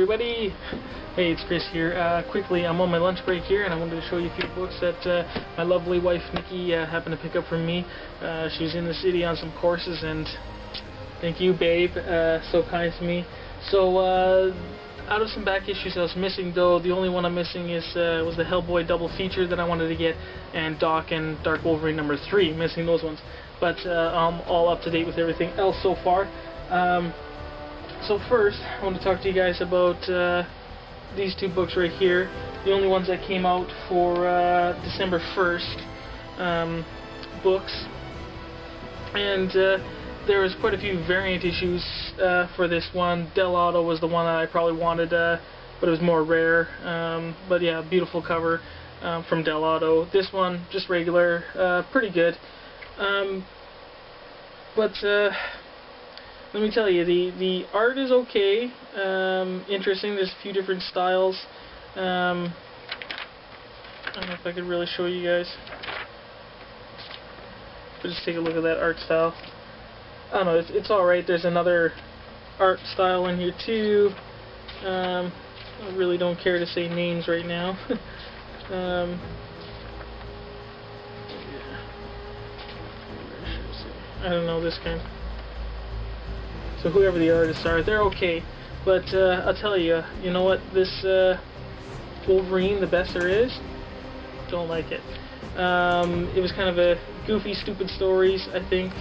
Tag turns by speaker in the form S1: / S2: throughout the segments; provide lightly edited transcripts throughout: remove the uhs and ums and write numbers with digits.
S1: everybody! Hey, it's Chris here. Quickly, I'm on my lunch break here, and I wanted to show you a few books that my lovely wife Nikki happened to pick up from me. She was in the city on some courses, and thank you, babe, so kind to me. So, out of some back issues I was missing, though, the only one I'm missing was the Hellboy double feature that I wanted to get, and Daken Dark Wolverine number 3, missing those ones. But I'm all up to date with everything else so far. So first, I want to talk to you guys about these two books right here. The only ones that came out for December 1st books. And there was quite a few variant issues for this one. Del Auto was the one that I probably wanted, but it was more rare. But yeah, beautiful cover from Del Auto. This one, just regular, pretty good. But let me tell you, the art is okay, interesting. There's a few different styles. I don't know if I could really show you guys. But just take a look at that art style. I don't know, it's alright. There's another art style in here too. I really don't care to say names right now. I don't know, this kind. So whoever the artists are, they're okay. But I'll tell you, you know what? This Wolverine, the best there is, don't like it. It was kind of a goofy, stupid stories, I think,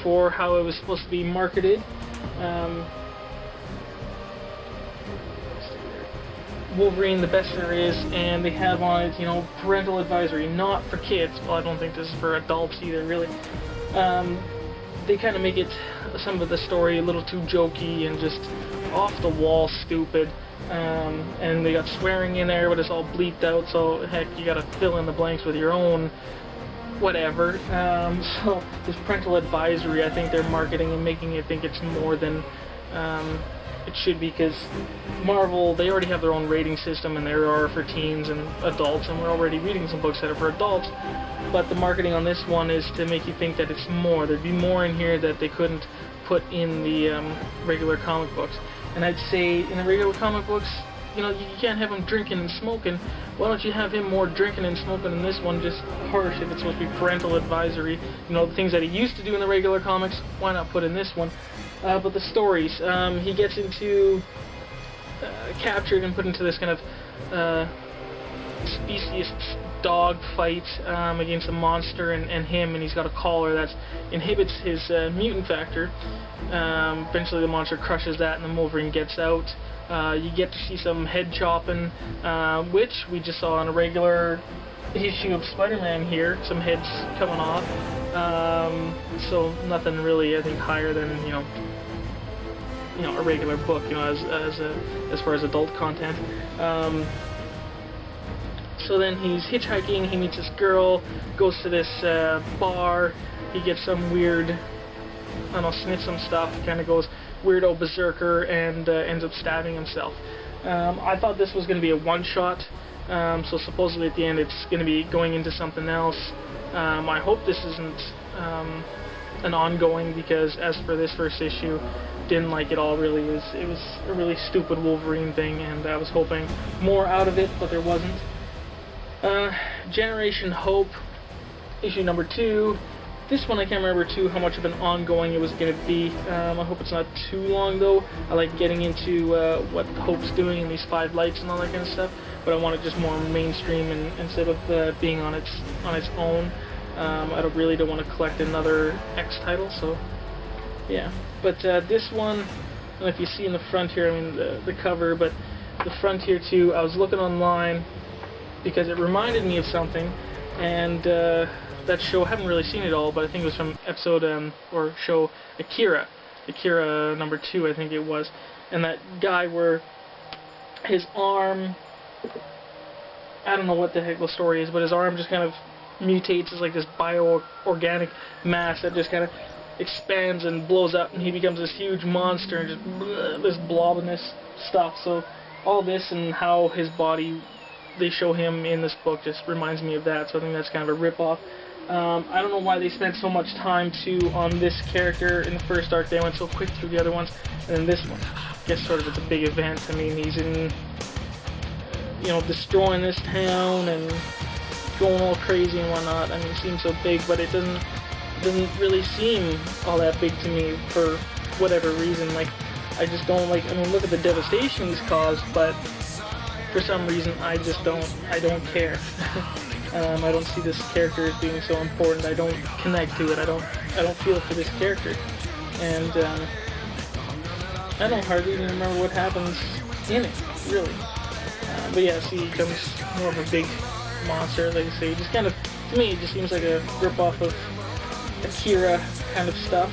S1: for how it was supposed to be marketed. Wolverine, the best there is, and they have on it, you know, parental advisory, not for kids. Well, I don't think this is for adults either, really. They kind of make it, some of the story, a little too jokey and just off-the-wall stupid. And they got swearing in there, but it's all bleeped out, so heck, you gotta fill in the blanks with your own whatever. So this parental advisory, I think they're marketing and making it think it's more than it should be, because Marvel, they already have their own rating system, and there are for teens and adults, and we're already reading some books that are for adults. But the marketing on this one is to make you think that it's more. There'd be more in here that they couldn't put in the regular comic books. And I'd say in the regular comic books, you know, you can't have him drinking and smoking. Why don't you have him more drinking and smoking in this one, just harsh if it's supposed to be parental advisory? You know, the things that he used to do in the regular comics, why not put in this one? But the stories, he gets into captured and put into this kind of specious dog fight against a monster and him, and he's got a collar that inhibits his mutant factor. Eventually the monster crushes that, and the Wolverine gets out. You get to see some head chopping, which we just saw in a regular issue of Spider-Man here, some heads coming off. So nothing really, I think, higher than, you know, a regular book, you know, as far as adult content. So then he's hitchhiking, he meets this girl, goes to this bar, he gets some weird, I don't know, sniffs some stuff, kind of goes weirdo berserker, and ends up stabbing himself. I thought this was going to be a one-shot, so supposedly at the end it's going to be going into something else. I hope this isn't an ongoing, because as for this first issue, didn't like it all really. It was a really stupid Wolverine thing, and I was hoping more out of it, but there wasn't. Generation Hope, issue number 2. This one I can't remember too how much of an ongoing it was going to be. I hope it's not too long though. I like getting into what Hope's doing in these 5 lights and all that kind of stuff, but I want it just more mainstream, and instead of being on its own. I really don't want to collect another X title, so yeah. But this one, I don't know if you see in the front here, I mean the cover, but the front here too, I was looking online because it reminded me of something, and that show, I haven't really seen it all, but I think it was from episode, or show Akira number 2, I think it was, and that guy where his arm, I don't know what the heck the story is, but his arm just kind of mutates as like this bio-organic mass that just kind of expands and blows up, and he becomes this huge monster, and just this blobbiness stuff. So all this and how his body they show him in this book just reminds me of that, so I think that's kind of a rip-off. I don't know why they spent so much time on this character in the first arc. They went so quick through the other ones, and then this one, I guess sort of it's a big event. I mean, he's in, destroying this town and going all crazy and whatnot. I mean, it seems so big, but it doesn't really seem all that big to me for whatever reason. Like, I just don't like. I mean, look at the devastation he's caused, but for some reason, I don't care. I don't see this character as being so important. I don't connect to it. I don't feel for this character, and I don't hardly even remember what happens in it, really. But yeah, see, he becomes more of a big monster, like I say. Just kind of, to me, it just seems like a rip-off of Akira kind of stuff.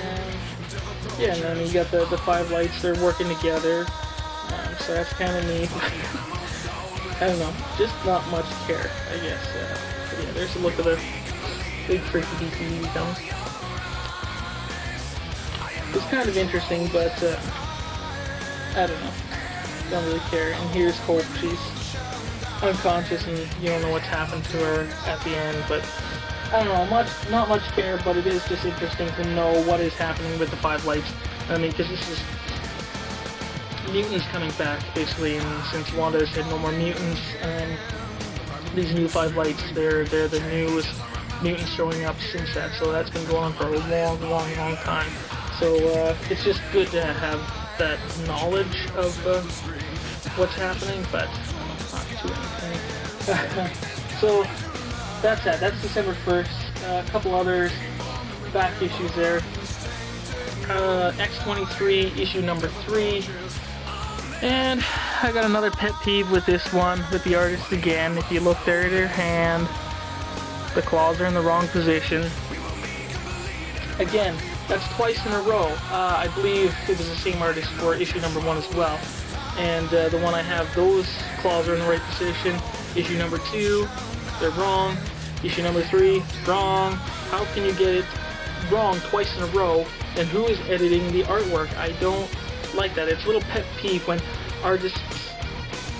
S1: And yeah, and then you got the five lights. They're working together, so that's kind of neat. I don't know, just not much care, I guess. But yeah, there's a look at the big freaky DC he becomes. It's kind of interesting, but I don't know. Don't really care. And here's Hope. She's unconscious, and you don't know what's happened to her at the end. But I don't know, not much care. But it is just interesting to know what is happening with the five lights. I mean, because this is mutants coming back, basically, and since Wanda said no more mutants, these new five lights, they're the newest mutants showing up since that, so that's been going on for a long time. So it's just good to have that knowledge of what's happening, but not too anything. So that's that. That's December 1st. A couple others back issues there. X-23 issue number 3. And I got another pet peeve with this one, with the artist again. If you look there at her hand, the claws are in the wrong position. Again, that's twice in a row. I believe it was the same artist for issue number 1 as well. And the one I have, those claws are in the right position. Issue number 2, they're wrong. Issue number 3, wrong. How can you get it wrong twice in a row? And who is editing the artwork? I don't like that. It's a little pet peeve when artists,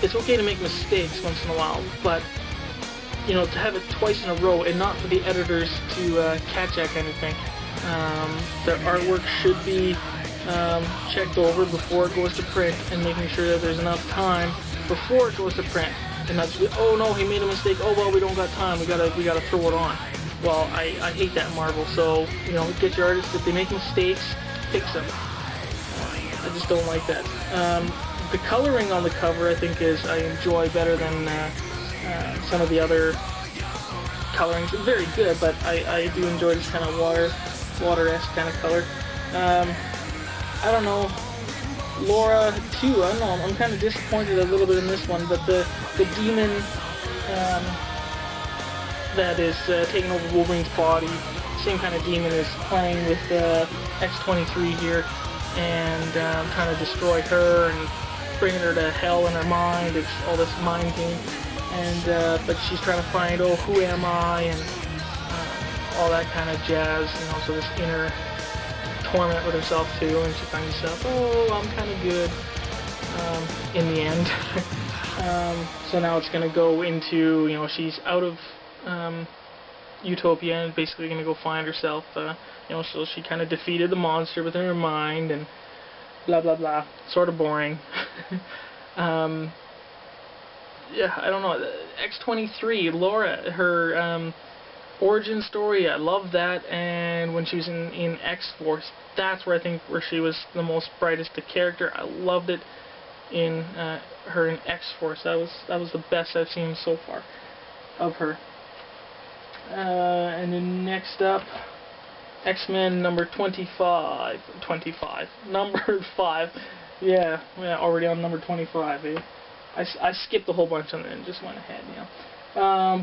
S1: it's okay to make mistakes once in a while, but to have it twice in a row and not for the editors to catch that kind of thing. Their artwork should be checked over before it goes to print, and making sure that there's enough time before it goes to print, and not just, oh no, he made a mistake, oh well, we don't got time, we gotta throw it on. Well, I hate that Marvel. So get your artists, if they make mistakes, fix them. I just don't like that. The coloring on the cover, I think, I enjoy better than some of the other colorings. It's very good, but I do enjoy this kind of water-esque kind of color. I don't know. Laura, too, I don't know, I'm kind of disappointed a little bit in this one, but the demon that is taking over Wolverine's body, same kind of demon, is playing with X-23 here, and trying to destroy her and bringing her to hell in her mind. It's all this mind game, and but she's trying to find, oh, who am I, and all that kind of jazz, so this inner torment with herself too, and she finds herself, oh, I'm kind of good, in the end. So now it's going to go into, she's out of Utopia and basically going to go find herself, so she kind of defeated the monster within her mind, and blah blah blah, sort of boring. Yeah, I don't know, X-23, Laura, her origin story, I love that, and when she was in X-Force, that's where I think she was the most brightest character. I loved it in her in X-Force. That was the best I've seen so far of her. And then next up, X-Men number 25. Number 5. Yeah, already on number 25, eh? I skipped a whole bunch on it and just went ahead,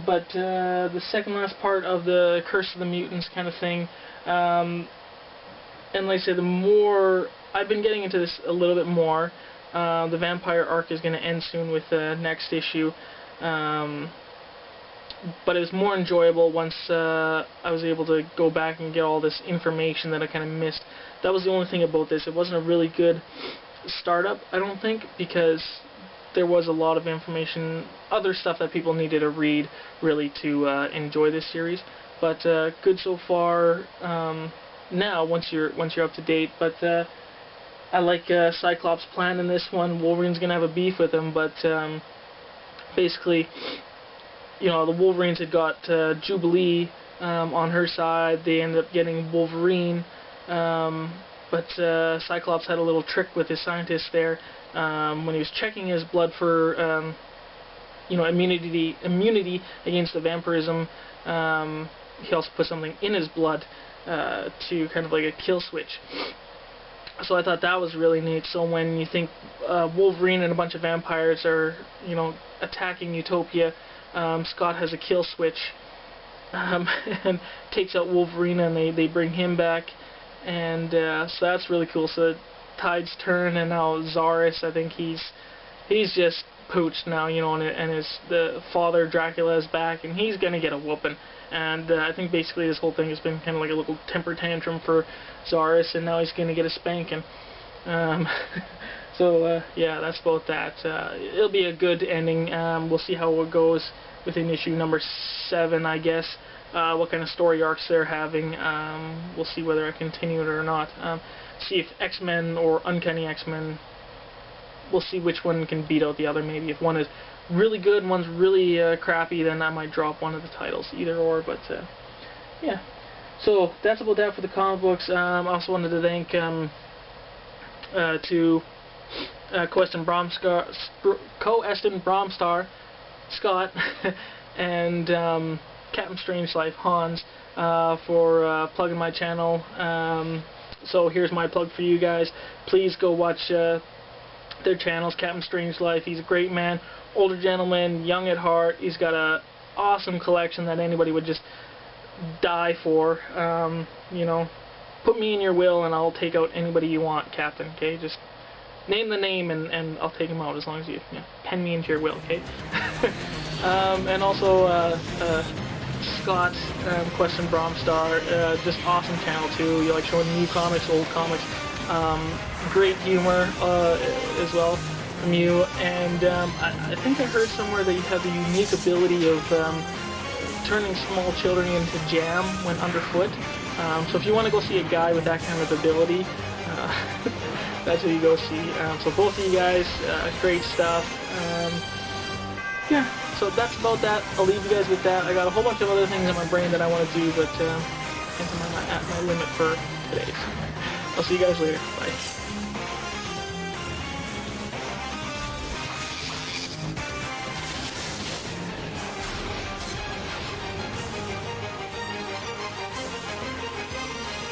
S1: but the second last part of the Curse of the Mutants kind of thing, and like I said, the more I've been getting into this a little bit more. The vampire arc is going to end soon with the next issue, but it was more enjoyable once I was able to go back and get all this information that I kind of missed. That was the only thing about this. It wasn't a really good startup, I don't think, because there was a lot of information, other stuff that people needed to read really to enjoy this series. But good so far. Now, once you're up to date, but I like Cyclops' plan in this one. Wolverine's gonna have a beef with him, but basically, you know, the Wolverines had got Jubilee on her side. They ended up getting Wolverine, but Cyclops had a little trick with his scientist there when he was checking his blood for you know, immunity against the vampirism. He also put something in his blood to kind of like a kill switch. So I thought that was really neat. So when you think Wolverine and a bunch of vampires are, you know, attacking Utopia, Scott has a kill switch and takes out Wolverine, and they bring him back, and so that's really cool. So tides turn, and now Zaris, I think he's just pooched now, you know, and the father Dracula is back, and he's gonna get a whooping. And I think basically this whole thing has been kind of like a little temper tantrum for Zaris, and now he's gonna get a spanking. So yeah, that's about that. It'll be a good ending. We'll see how it goes within issue number 7, I guess. What kind of story arcs they're having. We'll see whether I continue it or not. See if X-Men or Uncanny X-Men, we'll see which one can beat out the other. Maybe if one is really good, one's really crappy, then I might drop one of the titles, either or. But yeah, so that's about that for the comic books. I also wanted to thank Co-Estin Bromstar, Scott, and Captain Strangelife Hans for plugging my channel. So here's my plug for you guys. Please go watch their channels. Captain Strangelife, he's a great man, older gentleman, young at heart. He's got a awesome collection that anybody would just die for. You know, put me in your will and I'll take out anybody you want, Captain. Okay, just name the name and I'll take him out, as long as you know, pen me into your will. Okay. And also Scott, Question Bromstar, just awesome channel too. You like showing new comics, old comics. Great humor as well from you, and I think I heard somewhere that you have the unique ability of turning small children into jam when underfoot. So if you want to go see a guy with that kind of ability, that's who you go see. So both of you guys, great stuff. Yeah, so that's about that. I'll leave you guys with that. I got a whole bunch of other things in my brain that I want to do, but I think I'm at my limit for today. So I'll see you guys later. Bye.